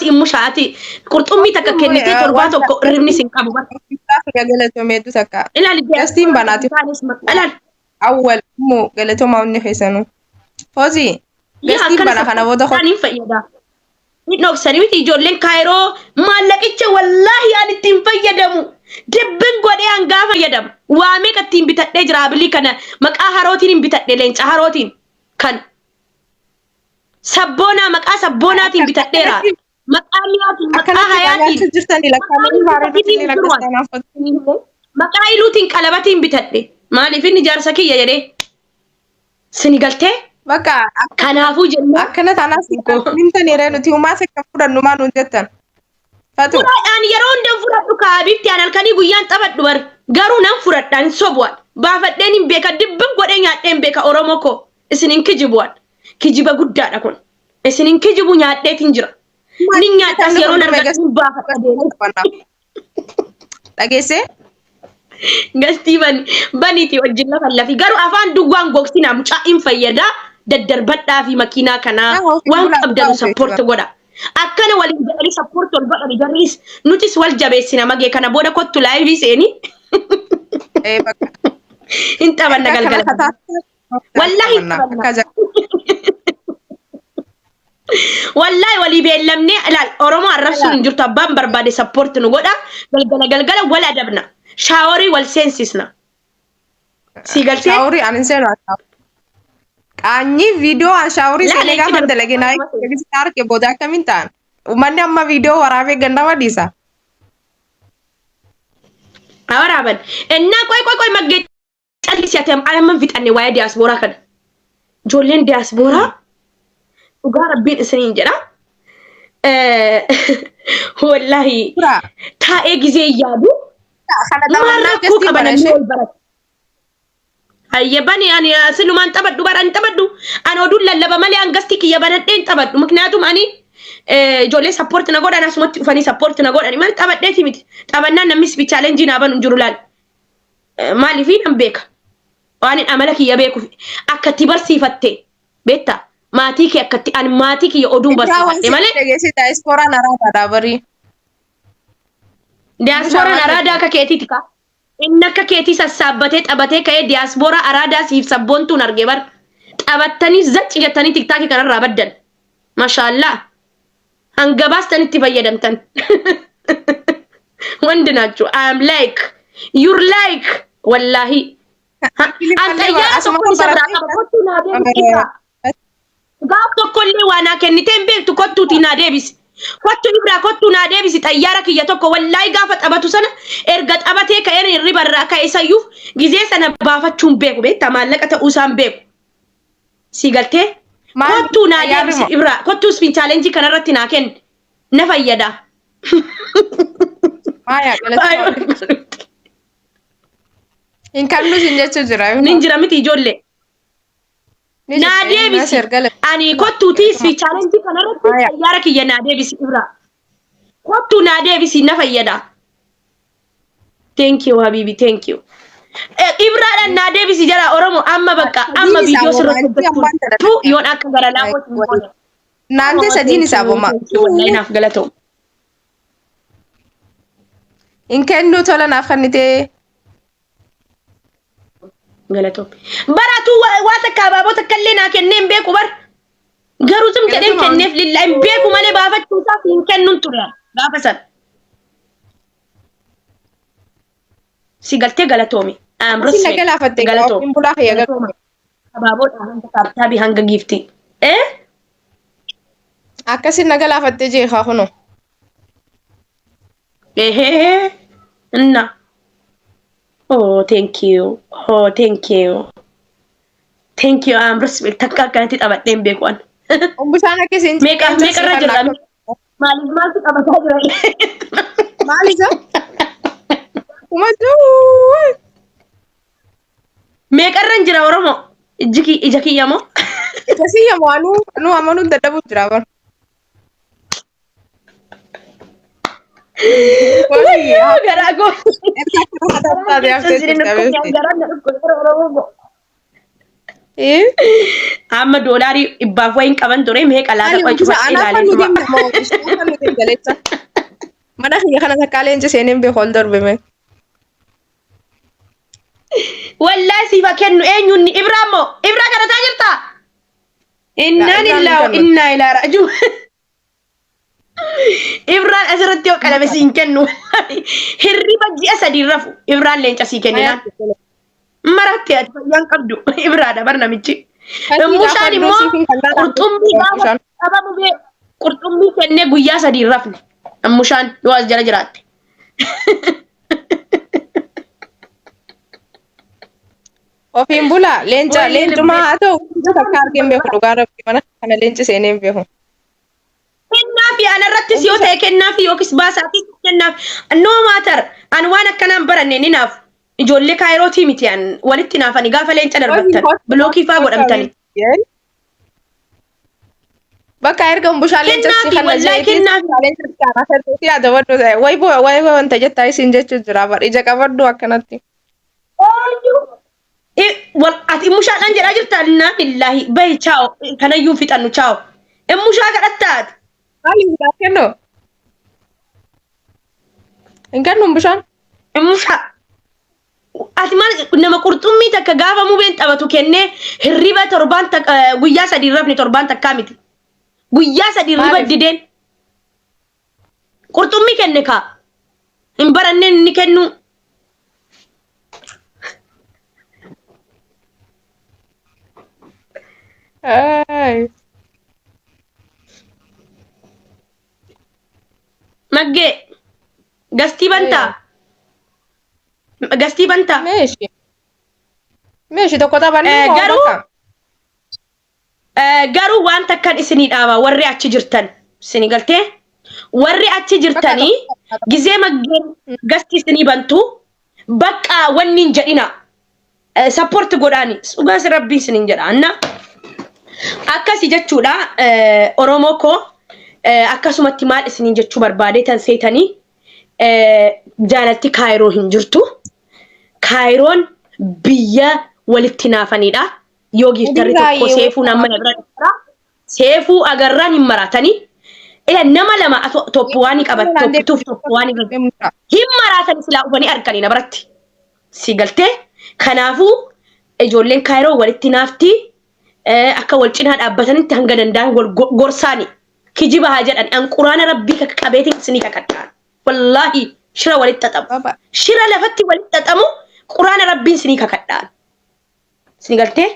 si mushati qurxummi takka kennite torbato ko ribni sin qabu يا قلتهم يدو سكا ila li جاستين بناتي alal أول مو قلتهم أوني خيسانو فوزي ya جاستين kana بنا خنا وضخ ani fayyada no sariwiti ijoolleen kaayiroo maallaqicha wallaahi ani ittiin fayyadamu dibbin godhee hangaa fayyadamu waa meeqa ittiin bitadhee jira abilii kana maqaa harootiin hin bitadhe leenca harootiin kan sabboonaa maqaa sabboonaatiin bitadheera maqaa miyaatiin maqaa hayaatiin jirtani lakkaa'amanii bareedotanii rakkastaanaaf maqaa iluutiin qalabatiin bitadhe maaliif inni jaarsa kiyya jedhee sini galtee bakka kanaafuu jennee akkana taanaas nimtanii nuti uumaa sekka fudhannu maa nuun jettan fatu fudhadhaan yeroo hundan fudhadhu kaabifti aan halkanii guyyaan taphadhu bar garuu nan fudhadhaan sobu'an baafadheen hin beeka dibbin godhee nyaadheen beeka oromoo koo isinin kijibu'an kijiba guddaadha kun isinin kijibu nyaadheetiin jira nin nyaadhaas yeroo nargadhuun baafadha deemee dhageesse gastii baniiti wajjin lafan lafi garuu afaan duwwaan gogsinaa mucaa hin fayyadaa daddarbadhaa fi makiinaa kanaa waan qabdanu sappoorti godha akkana waliin jedhanii sappoorti ol godhani jarris nutis wal jabeessina magee kana booda kottu laayivii seeni hin taphanna galgala wallahi wallahi walii beellamnee ilaal oromoo arrabsuun hin jirtu abbaan barbaade sappoorti nu godha galgala wal adabna shaaworii wal seensisna si galtee shaaworii anin seenu qaanyi viidiyoo an shaaworii seenee gaafa dalage naa eegisisaa arge booda akkamiin ta'an uummanni amma viidiyoo waraabee gannama dhiisa waraaban ennaa qoy maggee callisii ati amma fixanne waa'ee diyaasbooraa kana ijoolleen diyaasbooraa dhugaa rabbiin isiniin jedha wallahi taa'ee gizee yaadu maarrakkoo qabananii wal barate hayyabani ani silumaan taphadhu baran taphadhu ani oduun lallaba malee angasti kiyya banadheen taphadhu mikniyaatum ani ijoollee sappoorti na godhan asumatti dhufanii sappoorti na godhani maal taphadheeti miti taphannaan namni ispi chaalenjii naa banu jiru laal maaliifii nan beeka waan amala kiyya beeku akkatti barsiifatte beetta maatii kee akkatti ani maatii kiyya oduun barsiifatte malee diyaaspooraan araadaadha barii diyaaspooraan araadaa akka keetiiti kaa inni akka keetii sassaabbatee taphatee ka'ee diyaasbooraa araadaa siif sabboontuun arge bar taphattanii zacci jettanii tiktaakii kanarraa baddan maashaallah hanga baastanitti fayyadamtan wandi naachuu I am like you're like wallahi xayyaara tokko isarraa qaba kottuu naa deebisi gaaf tokkollee waa naa kennitee hin beektu kottuutii naa deebisi kottu ibraa kottu naa deebisi xayyaara kiyya tokko wallahi gaafa taphatu sana erga taphatee ka'een hirribarraa ka'e sayyuuf gizee sana baafachuun beeku beektaa maallaqa ta'uu isaan beeku si galtee kottu naa deebisi ibraa kottu spin chaalenjii kanarratti naa kenni na fayyada hin kannu sin jecha jira nin jira miti ijoollee naa deebisi ani kottuutii spin chaalenjii kanarratti xayyaara kiyya naa deebisi ibraa kottu naa deebisi na fayyada thank you habibi thank you ibraadhaan naa deebisi jara oromo amma bakka amma viidiyoo sirratti hojjettu yoon akka gara laafootti naante sadiin isaa boma wallahi naaf galatoo hin kennu tola naaf kannitee galatoo baratu waa takka abaaboo takka illee naa kennee hin beeku bar garuu zum jedheen kenneef lillaa hin beeku malee baafachuu isaaf hin kennuun ture gaafa san si galtee galatoomi si nagalaafatte galatoomi bulaa fayya galatoomi abaaboodhaan hanga taabtaabii hanga giiftii akkasin nagalaafatte jeekaa kuno inna oh thank you I'm respect takka akkanatti taphadheen beeku an bishaan akkasiin meeqarra jirra maaliif maaltu taphataa jira maalisa kumatu meeqarra jira oromo ija kiyya moo ija kiyya moo anu amanuun dadhabuu jira bar garaago Amma doolarii dhibbaaf wayin qaban ture mee qalaata qochuufadhe ilaalee tuma. Mana kiyya kana takka leenci seeneen beeku ol darbame. Wallahi siifa kennu eenyuun Ibraamo Ibraa kadhataa jirta. Inna lillahi wa inna ilaihi raaji'uun. Ibraan asirratti yoo qalame siin kennu hirriba ji'a sadii rafu Ibraan leenca sii kenninaan. Maratti ati fayyaan qabdu Ibraadha bar namichi. Mushaan immoo qurxummii gaafa qabamu bee qurxummii kennee guyyaa sadii rafne. Mushaan yoo as jala jiraatte. Ofiin bula leencuma haa ta'u takka argeen beeku dhugaa rabbi mana kana leenci seeneen beeku. Kennaafi anarrattis yoo ta'e kennaafi yookiis baasaafi kennaaf no matter an waan akkanaan baranne ni naaf ijoollee kaayirootii miti an walitti naafani gaafa leenca darbattan bilookii faa godhamtani. Bakka erga bushaan leencatti kana jeetii yaada waddu ta'e way wanta jettaa isin jechuu jira bar ija qabaddu akkanatti. Ati mushaadhaan jedhaa jirta innaa illaahi bahi chaao kanayyuu fixannu chaao. Mushaa kadhattaati. Maali bishaan kennu? Hin kennu bishaan? Mushaa. Ati maal nama qurxummii takka gaafa mubeen taphatu kennee hirriba torbaan guyyaa sadii rafni torbaan takkaa miti. Guyyaa sadii hirriba dideen. Qurxummii kenne kaa. Hin baranneen inni kennu. Maggee gastii bantaa. Gastii bantaa. Meeshi tokko taphannee garuu waan takkan isinii dhaaba warri achi jirtan isinii galtee warri achi jirtanii gizee maggeen gastii isinii bantu bakka wanni hin jedhina sappoorti godhaani dhugaas rabbii isiniin jedha anna akkasii jechuudha Oromoo koo akkasumatti maal isiniin jechuu barbaade tan seetanii jaalatti kaayiroo hin jirtu. Kaayiroon biyya walitti naafanidha. Yoo giiftarri tokko seefuu nama bira dhufara. Seefuu agarraan hin maratanii. Nama lama toppuwaanii qabat toppituuf toppuwaanii qabat. Hin maratanii silaa dhufanii arganii na biratti. Si galtee kanaafuu ijoolleen kaayiroo walitti naafti akka wal cinaa dhaabbatanitti hanga danda'an gorsaani. Kijiba haa jedhan an quraana rabbii qabeetiin isinii kakadhaan. Wallaahi shira walitti xaxamu. Shira lafatti walitti xaxamu quraana rabbiin isinii kakadhaan. Isinii galtee?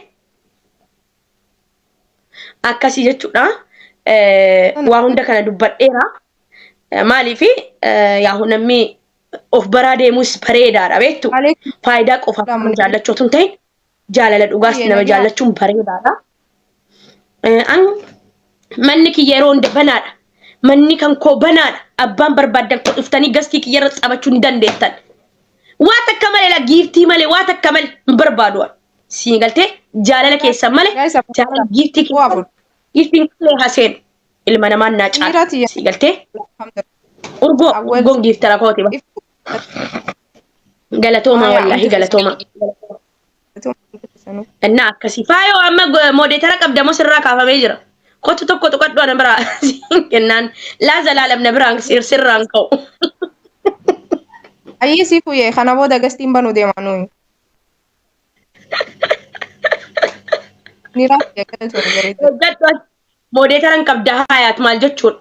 Akkasii jechuudha. Waa hunda kana dubbadheera. Maaliifi yaa namni of baraa deemus bareedaadha beektu. Faayidaa qofaaf nama jaallachuu hin ta'in jaalala dhugaas nama jaallachuun bareedaadha. Manni kiyya yeroo hunda banaadha. Manni kan koo banaadha. Abbaan barbaadan koo dhuftanii gastii kiyya irra xabachuu ni dandeettan. Waa takka malee la giiftii malee waa takka malee hin barbaadu. Siin galtee jaalala keessan malee jaalala giiftii keessan giiftiin illee haseen ilma namaa naa caala. Siin galtee urgoon giiftara kooti ba. Galatooma wallaahi galatooma. Innaa akkasii faayoo amma moodeetara qabdamoo sirraa kaafamee jira. Kotu tokko tuqadhu ana biraa kennaan laa zalaalam na biraan sirraan ka'u. Ayyee si fuye kana booda gastiin banuu deemaa nuyi. Ni raafii akkana ture bareeda. Moodeetaran qabda hayaat maal jechuudha.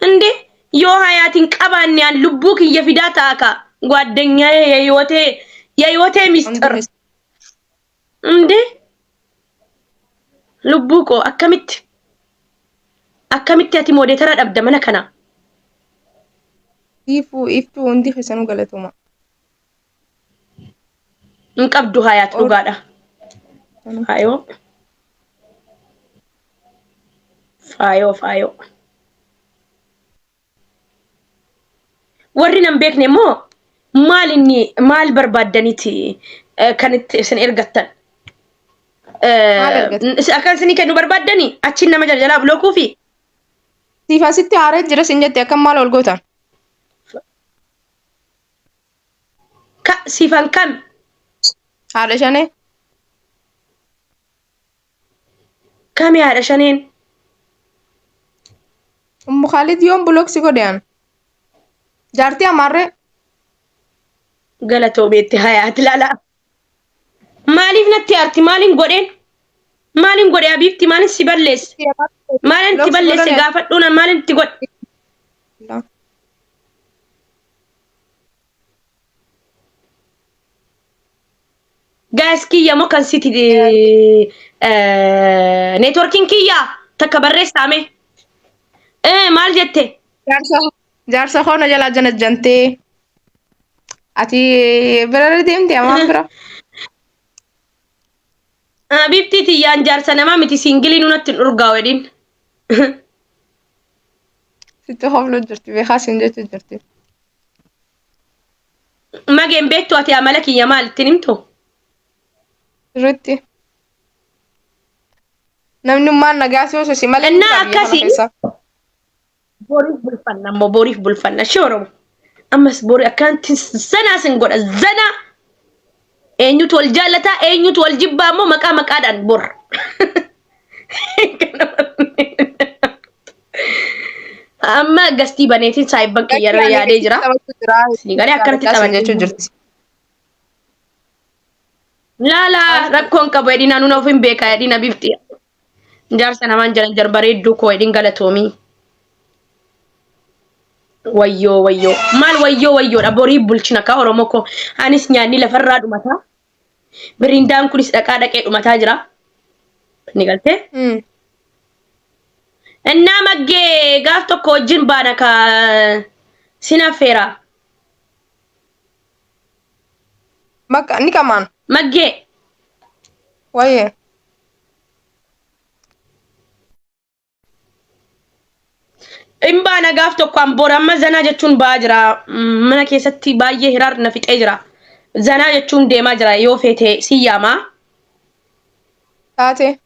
Inde yoo hayaatiin qabaanne aan lubbuu kiyya fidaa taaka gwaaddanyaa yaayyootee misxir. Inde lubbuu koo akkamitti ati moodeetara dhabda mana kana. Iftuu hundi keessanuu galatuma. Hin qabdu hayaat dhugaadha. Faayoo. Faayoo. Warri nan beekne immoo maal barbaaddaniiti kan itti isin ergattan. Akkan isinii kennu barbaaddanii achiin nama jaljalaa bulookuu fi. Siifasitti haaree jira sin jette akkam maal ol gootan? Siifan kam? Haadha shanee? كم يا شنين أم خالد يوم بلوكسي قديان جارتي أمارة قالتو بيتي هايات لا مالي نتي أرتي مالين قدين مالين قدين أبيبتي مالين سيبلس مالين تبلس قافتونا مالين تقول جايز كيا مو كان سيتي دي نيتوركين كيا تكبرس عمي ايه مال جتة جارسة خونا جلا جنت جنتي أتي برا ديمتي أمام برا بيبتي تيان جارسة نما متي سينجلي نونت الأرقاوين ستة خبلو جرتي بخاسين جت جرتي ما جيم بيتو أتي عملك يا مال تنمتو رتي namni ummaan nagaa si osoo si malee إنها أكاسي بوريف بالفن شورو أما سبوري أكانت سنة سنقول الزنا أينيوت والجالتا أينيوت والجبا مو مكا دان بور أما قستي بنيتي سايبك يا ديجرا سيغاري أكانت تبجي لا ركون كبيرين أنو نوفين بيكا يدينا بيفتي جارسنا مان جران بريد دوكو يدين غلطومي ويو مال ويو أبوري بولشنا كا أوروموكو أنيس نياني لفراد أمتا بريندان كنيس دكا دكا أمتا جرا نيغالتي إننا مجي غافتو كوجين بانا كا سينا فيرا مكا ني كمان مجي ويه إن بانا غافتو كوان بورا ما زنا جتون باجرا منا كيستي بايه هرار نفيت أجرا زنا جتون ديما جرا يو فيتي سياما تاتي